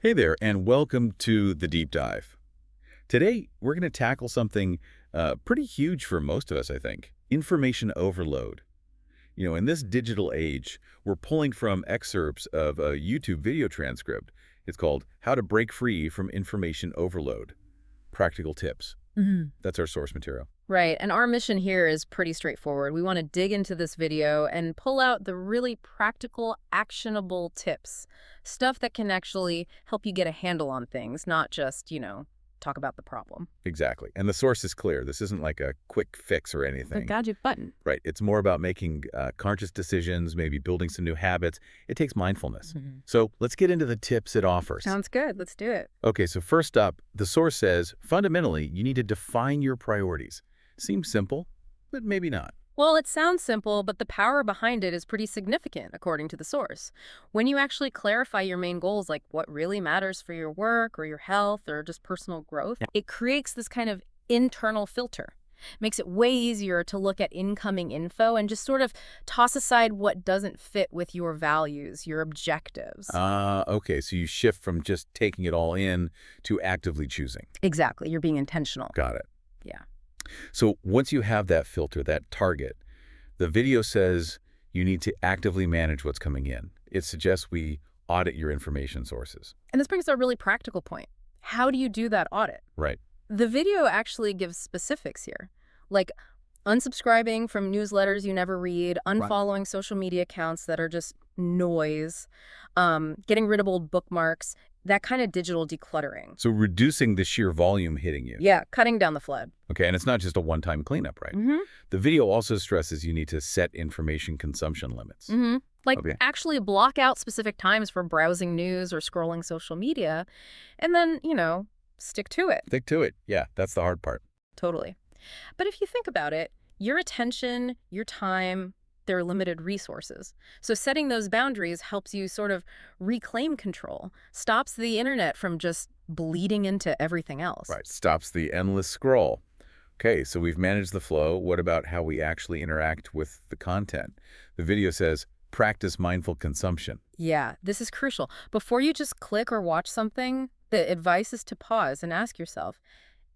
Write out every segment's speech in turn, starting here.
Hey there, and welcome to the Deep Dive. Today, we're going to tackle something pretty huge for most of us, I think. Information overload. In this digital age, we're pulling from excerpts of a YouTube video transcript. It's called How to Break Free from Information Overload. Practical tips. Mhm. That's our source material. Right. And our mission here is pretty straightforward. We want to dig into this video and pull out the really practical, actionable tips. Stuff that can actually help you get a handle on things, not just, talk about the problem. Exactly. And the source is clear. This isn't like a quick fix or The anything. gadget button. Right. It's more about making conscious decisions, maybe building some new habits. It takes mindfulness. Mhm. So let's get into the tips it offers. Sounds good. Let's do it. Okay, so first up, the source says, fundamentally, you need to define your priorities. Seems simple, but maybe not. Well, it sounds simple, but the power behind it is pretty significant, according to the source. When you actually clarify your main goals, like what really matters for your work or your health or just personal growth, it creates this kind of internal filter. Makes it way easier to look at incoming info and just sort of toss aside what doesn't fit with your values, your objectives. Okay, so you shift from just taking it all in to actively choosing. Exactly. You're being intentional. Got it. Yeah. So once you have that filter, that target, the video says you need to actively manage what's coming in. It suggests we audit your information sources. And this brings to a really practical point. How do you do that audit? Right. The video actually gives specifics here, like unsubscribing from newsletters you never read, unfollowing social media accounts that are just noise, getting rid of old bookmarks, that kind of digital decluttering. So reducing the sheer volume hitting you. Yeah, cutting down the flood. Okay, and it's not just a one-time cleanup, right? Mm-hmm. The video also stresses you need to set information consumption limits. Mm-hmm. Like Okay. actually block out specific times for browsing news or scrolling social media, and then, stick to it. Stick to it. Yeah, that's the hard part. Totally. But if you think about it, your attention, your time, they're limited resources. So setting those boundaries helps you sort of reclaim control, stops the internet from just bleeding into everything else. Right, stops the endless scroll. Okay, so we've managed the flow. What about how we actually interact with the content? The video says, practice mindful consumption. Yeah, this is crucial. Before you just click or watch something, the advice is to pause and ask yourself,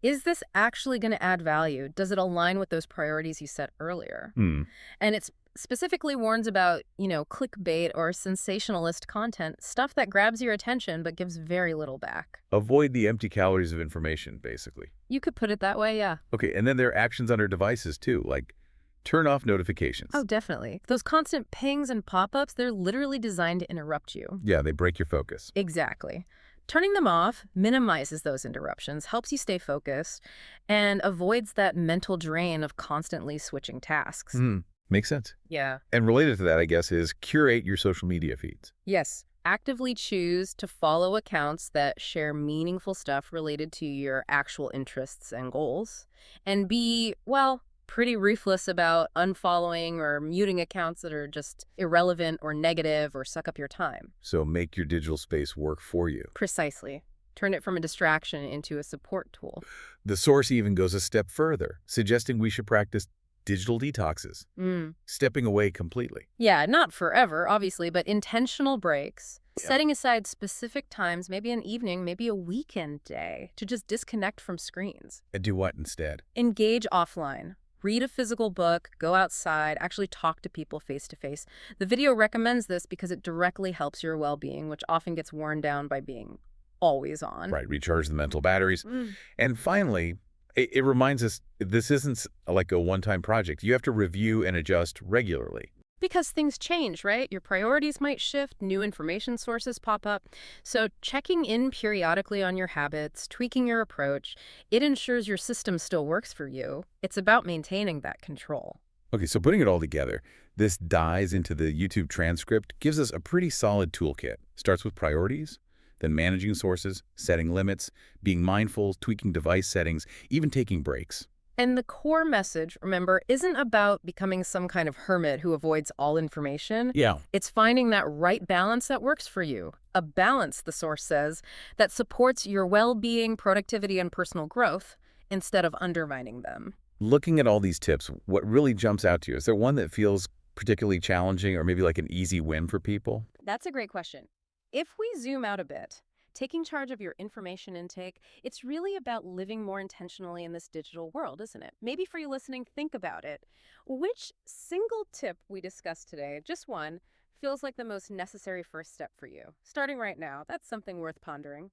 is this actually going to add value? Does it align with those priorities you set earlier? And it specifically warns about, clickbait or sensationalist content, stuff that grabs your attention but gives very little back. Avoid the empty calories of information, basically. You could put it that way, yeah. Okay, and then there are actions on our devices, too, like turn off notifications. Oh, definitely. Those constant pings and pop-ups, they're literally designed to interrupt you. Yeah, they break your focus. Exactly. Turning them off minimizes those interruptions, helps you stay focused, and avoids that mental drain of constantly switching tasks. Makes sense. Yeah. And related to that, I guess, is curate your social media feeds. Yes. Actively choose to follow accounts that share meaningful stuff related to your actual interests and goals, and be, pretty ruthless about unfollowing or muting accounts that are just irrelevant or negative or suck up your time. So make your digital space work for you. Precisely. Turn it from a distraction into a support tool. The source even goes a step further, suggesting we should practice digital detoxes, stepping away completely. Yeah, not forever, obviously, but intentional breaks. Yeah. Setting aside specific times, maybe an evening, maybe a weekend day, to just disconnect from screens. And do what instead? Engage offline. Read a physical book, go outside, actually talk to people face to face. The video recommends this because it directly helps your well-being, which often gets worn down by being always on. Right, recharge the mental batteries. And finally, it reminds us this isn't like a one-time project. You have to review and adjust regularly. Because things change, right? Your priorities might shift, new information sources pop up. So checking in periodically on your habits, tweaking your approach, it ensures your system still works for you. It's about maintaining that control. Okay, so putting it all together, this dives into the YouTube transcript, gives us a pretty solid toolkit. Starts with priorities, then managing sources, setting limits, being mindful, tweaking device settings, even taking breaks. And the core message, remember, isn't about becoming some kind of hermit who avoids all information. Yeah. It's finding that right balance that works for you. A balance, the source says, that supports your well-being, productivity, and personal growth instead of undermining them. Looking at all these tips, what really jumps out to you? Is there one that feels particularly challenging or maybe like an easy win for people? That's a great question. If we zoom out a bit, Taking charge of your information intake, it's really about living more intentionally in this digital world, isn't it? Maybe for you listening, think about it. Which single tip we discussed today, just one, feels like the most necessary first step for you? Starting right now, that's something worth pondering.